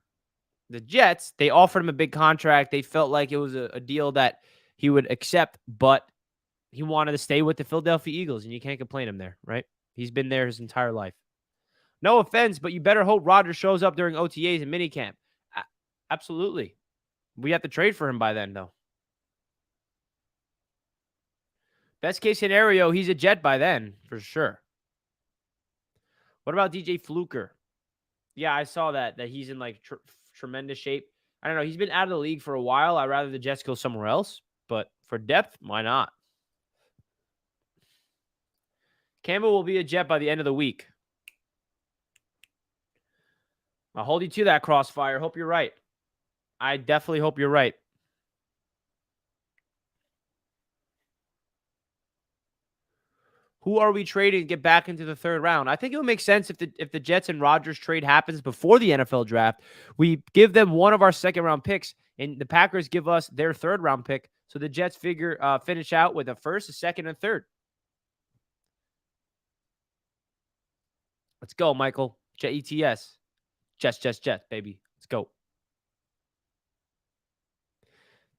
the Jets, they offered him a big contract. They felt like it was a deal that he would accept, but he wanted to stay with the Philadelphia Eagles, and you can't complain him there, right? He's been there his entire life. No offense, but you better hope Rodgers shows up during OTAs and minicamp. Absolutely. We have to trade for him by then, though. Best case scenario, he's a Jet by then, for sure. What about DJ Fluker? Yeah, I saw that he's in like tremendous shape. I don't know. He's been out of the league for a while. I'd rather the Jets go somewhere else, but for depth, why not? Campbell will be a Jet by the end of the week. I'll hold you to that, Crossfire. Hope you're right. I definitely hope you're right. Who are we trading to get back into the third round? I think it would make sense if the Jets and Rodgers trade happens before the NFL draft. We give them one of our second-round picks, and the Packers give us their third-round pick. So the Jets finish out with a first, a second, and third. Let's go, Michael. Jets. Jets, baby. Let's go.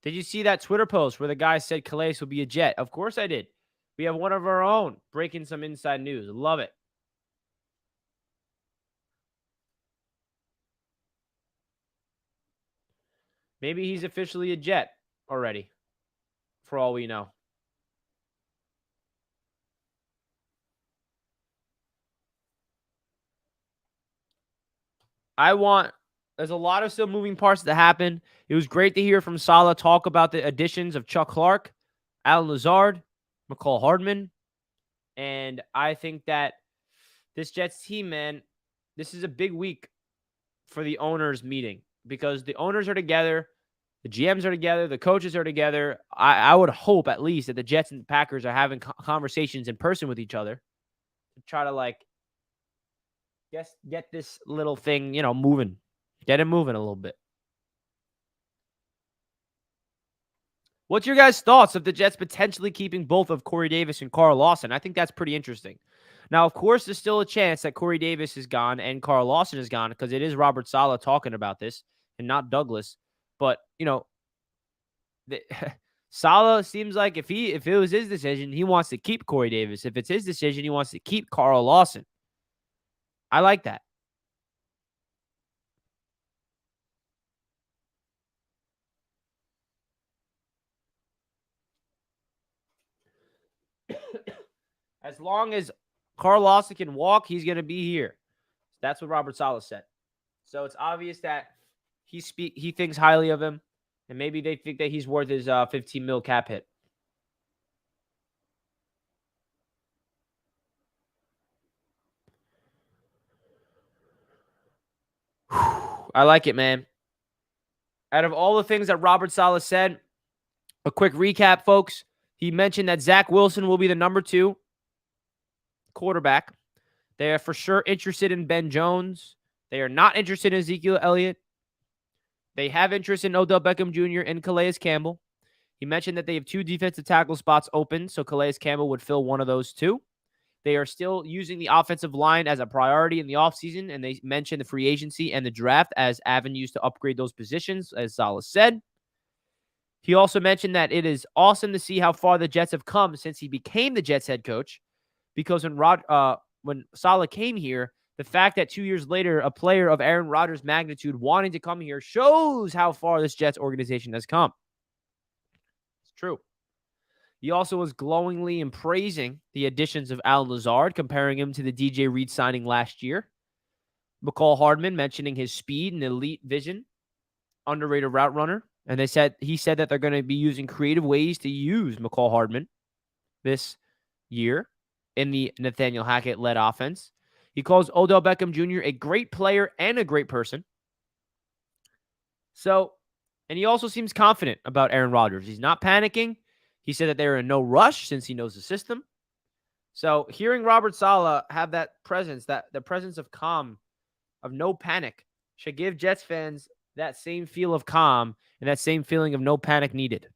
Did you see that Twitter post where the guy said Calais will be a Jet? Of course I did. We have one of our own breaking some inside news. Love it. Maybe he's officially a Jet already, for all we know. There's a lot of still moving parts that happen. It was great to hear from Saleh talk about the additions of Chuck Clark, Alan Lazard, Mecole Hardman. And I think that this Jets team, man, this is a big week for the owners meeting because the owners are together, the GMs are together, the coaches are together. I would hope at least that the Jets and the Packers are having conversations in person with each other to try to get this little thing, moving. Get it moving a little bit. What's your guys' thoughts of the Jets potentially keeping both of Corey Davis and Carl Lawson? I think that's pretty interesting. Now, of course, there's still a chance that Corey Davis is gone and Carl Lawson is gone because it is Robert Saleh talking about this and not Douglas. But, Saleh seems like if it was his decision, he wants to keep Corey Davis. If it's his decision, he wants to keep Carl Lawson. I like that. As long as Carl Lawson can walk, he's going to be here. That's what Robert Saleh said. So it's obvious that he thinks highly of him, and maybe they think that he's worth his 15 mil cap hit. I like it, man. Out of all the things that Robert Saleh said, a quick recap, folks. He mentioned that Zach Wilson will be the number 2 quarterback. They are for sure interested in Ben Jones. They are not interested in Ezekiel Elliott. They have interest in Odell Beckham Jr. and Calais Campbell. He mentioned that they have 2 defensive tackle spots open, so Calais Campbell would fill one of those 2. They are still using the offensive line as a priority in the offseason, and they mentioned the free agency and the draft as avenues to upgrade those positions, as Saleh said. He also mentioned that it is awesome to see how far the Jets have come since he became the Jets head coach, because when Saleh came here, the fact that 2 years later, a player of Aaron Rodgers' magnitude wanting to come here shows how far this Jets organization has come. It's true. He also was glowingly and praising the additions of Alan Lazard, comparing him to the DJ Reed signing last year. Mecole Hardman mentioning his speed and elite vision, underrated route runner. And he said that they're going to be using creative ways to use Mecole Hardman this year in the Nathaniel Hackett-led offense. He calls Odell Beckham Jr. a great player and a great person. And he also seems confident about Aaron Rodgers. He's not panicking. He said that they're in no rush since he knows the system. So hearing Robert Saleh have that presence, the presence of calm, of no panic, should give Jets fans that same feel of calm and that same feeling of no panic needed.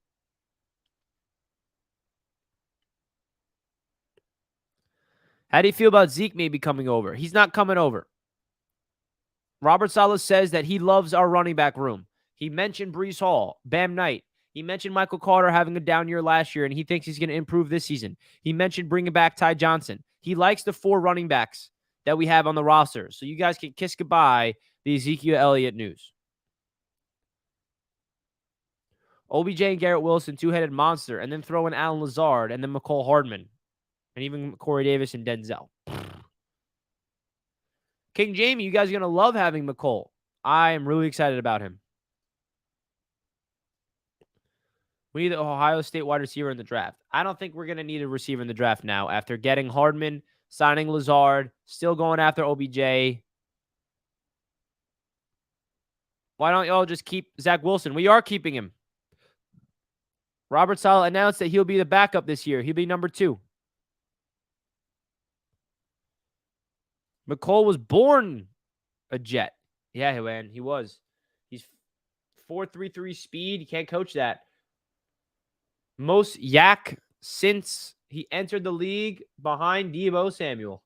How do you feel about Zeke maybe coming over? He's not coming over. Robert Saleh says that he loves our running back room. He mentioned Breece Hall, Bam Knight. He mentioned Michael Carter having a down year last year, and he thinks he's going to improve this season. He mentioned bringing back Ty Johnson. He likes the 4 running backs that we have on the roster. So you guys can kiss goodbye the Ezekiel Elliott news. OBJ and Garrett Wilson, 2-headed monster, and then throw in Alan Lazard, and then Mecole Hardman, and even Corey Davis and Denzel. King Jamie, you guys are going to love having Mecole. I am really excited about him. We need the Ohio State wide receiver in the draft. I don't think we're going to need a receiver in the draft now after getting Hardman, signing Lazard, still going after OBJ. Why don't y'all just keep Zach Wilson? We are keeping him. Robert Saleh announced that he'll be the backup this year. He'll be number 2. Mecole was born a Jet. Yeah, man, he was. He's 4.33 speed. You can't coach that. Most yak since he entered the league behind Deebo Samuel.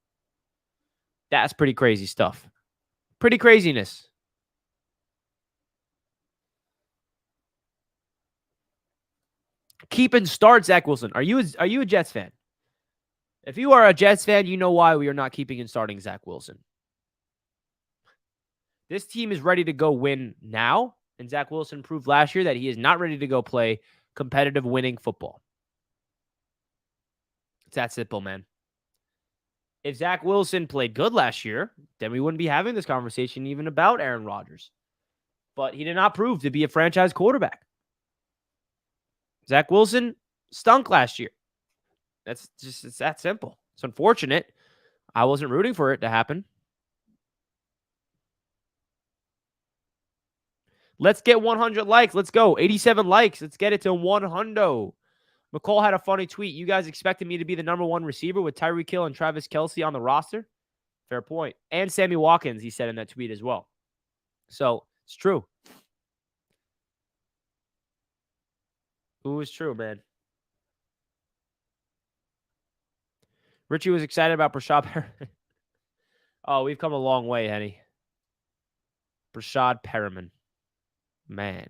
That's pretty crazy stuff. Pretty craziness. Keep and start Zach Wilson. Are you a Jets fan? If you are a Jets fan, you know why we are not keeping and starting Zach Wilson. This team is ready to go win now. And Zach Wilson proved last year that he is not ready to go play competitive winning football. It's that simple, man. If Zach Wilson played good last year, then we wouldn't be having this conversation even about Aaron Rodgers. But he did not prove to be a franchise quarterback. Zach Wilson stunk last year. It's that simple. It's unfortunate. I wasn't rooting for it to happen. Let's get 100 likes. Let's go. 87 likes. Let's get it to 100. Mecole had a funny tweet. You guys expected me to be the number one receiver with Tyreek Hill and Travis Kelce on the roster? Fair point. And Sammy Watkins, he said in that tweet as well. So, it's true. Who is true, man? Richie was excited about Brashad Perriman. Oh, we've come a long way, Henny. Brashad Perriman. Man.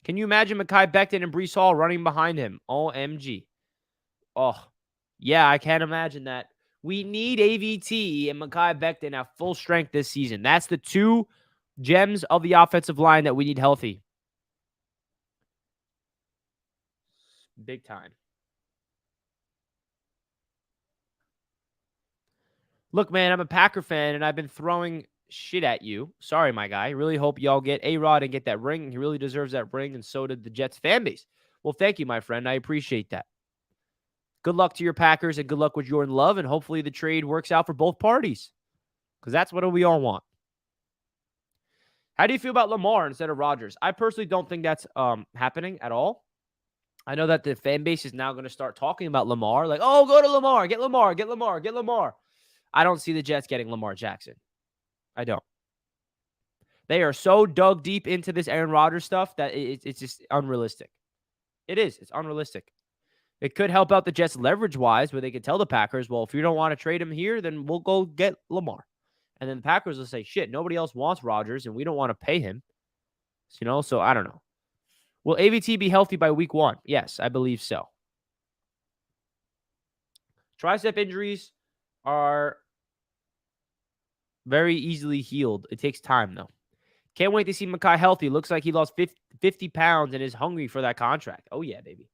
Can you imagine Mekhi Becton and Breece Hall running behind him? OMG. Oh, yeah, I can't imagine that. We need AVT and Mekhi Becton at full strength this season. That's the two gems of the offensive line that we need healthy. Big time. Look, man, I'm a Packer fan, and I've been throwing shit at you. Sorry, my guy. Really hope y'all get A-Rod and get that ring. He really deserves that ring, and so did the Jets fan base. Well, thank you, my friend. I appreciate that. Good luck to your Packers, and good luck with Jordan Love, and hopefully the trade works out for both parties, because that's what we all want. How do you feel about Lamar instead of Rodgers? I personally don't think that's happening at all. I know that the fan base is now going to start talking about Lamar, like, oh, go to Lamar, get Lamar, get Lamar, get Lamar. I don't see the Jets getting Lamar Jackson. I don't. They are so dug deep into this Aaron Rodgers stuff that it's just unrealistic. It is. It's unrealistic. It could help out the Jets leverage-wise, where they could tell the Packers, well, if you don't want to trade him here, then we'll go get Lamar. And then the Packers will say, shit, nobody else wants Rodgers, and we don't want to pay him. So I don't know. Will AVT be healthy by week 1? Yes, I believe so. Tricep injuries are very easily healed. It takes time, though. Can't wait to see Mekhi healthy. Looks like he lost 50 pounds and is hungry for that contract. Oh, yeah, baby.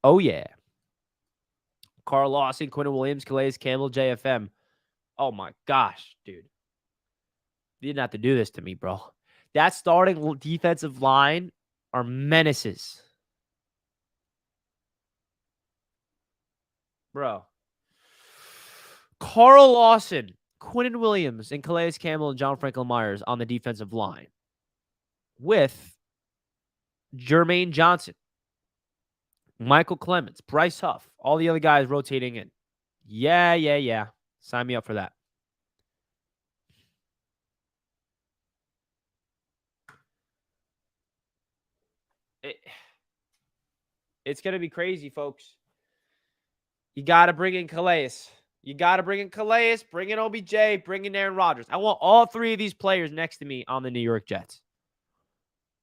Oh, yeah. Carl Lawson, Quinton Williams, Calais Campbell, JFM. Oh, my gosh, dude. You didn't have to do this to me, bro. That starting defensive line are menaces. Bro. Carl Lawson, Quinton Williams, and Calais Campbell and John Franklin Myers on the defensive line with Jermaine Johnson, Michael Clemens, Bryce Huff, all the other guys rotating in. Yeah. Sign me up for that. It's going to be crazy, folks. You got to bring in Calais. Bring in OBJ, bring in Aaron Rodgers. I want all three of these players next to me on the New York Jets.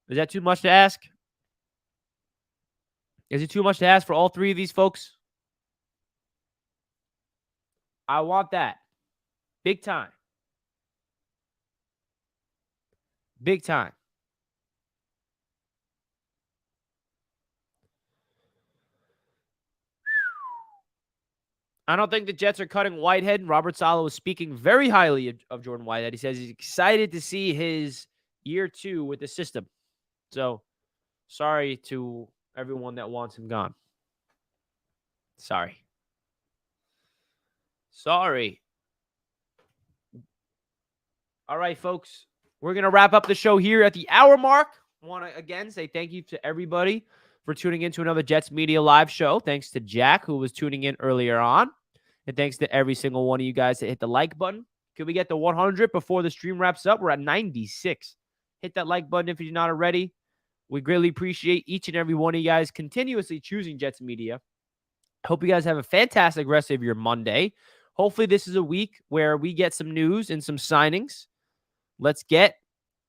Is that too much to ask? Is it too much to ask for all three of these folks? I want that. Big time. Big time. I don't think the Jets are cutting Whitehead. Robert Saleh was speaking very highly of Jordan Whitehead. He says he's excited to see his year 2 with the system. So, sorry to everyone that wants him gone. Sorry. All right, folks. We're going to wrap up the show here at the hour mark. I want to, again, say thank you to everybody for tuning in to another Jets Media Live show. Thanks to Jack, who was tuning in earlier on. And thanks to every single one of you guys that hit the like button. Can we get to 100 before the stream wraps up? We're at 96. Hit that like button if you're not already. We greatly appreciate each and every one of you guys continuously choosing Jets Media. I hope you guys have a fantastic rest of your Monday. Hopefully this is a week where we get some news and some signings. Let's get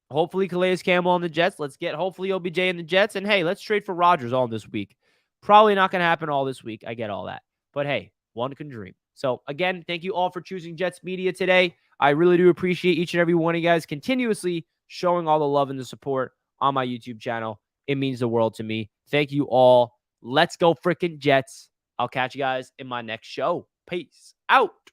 Hopefully Calais Campbell on the Jets. Let's get hopefully OBJ in the Jets. And hey, let's trade for Rodgers all this week. Probably not going to happen all this week. I get all that. But hey, one can dream. So again, thank you all for choosing Jets Media today. I really do appreciate each and every one of you guys continuously showing all the love and the support on my YouTube channel. It means the world to me. Thank you all. Let's go freaking Jets. I'll catch you guys in my next show. Peace out.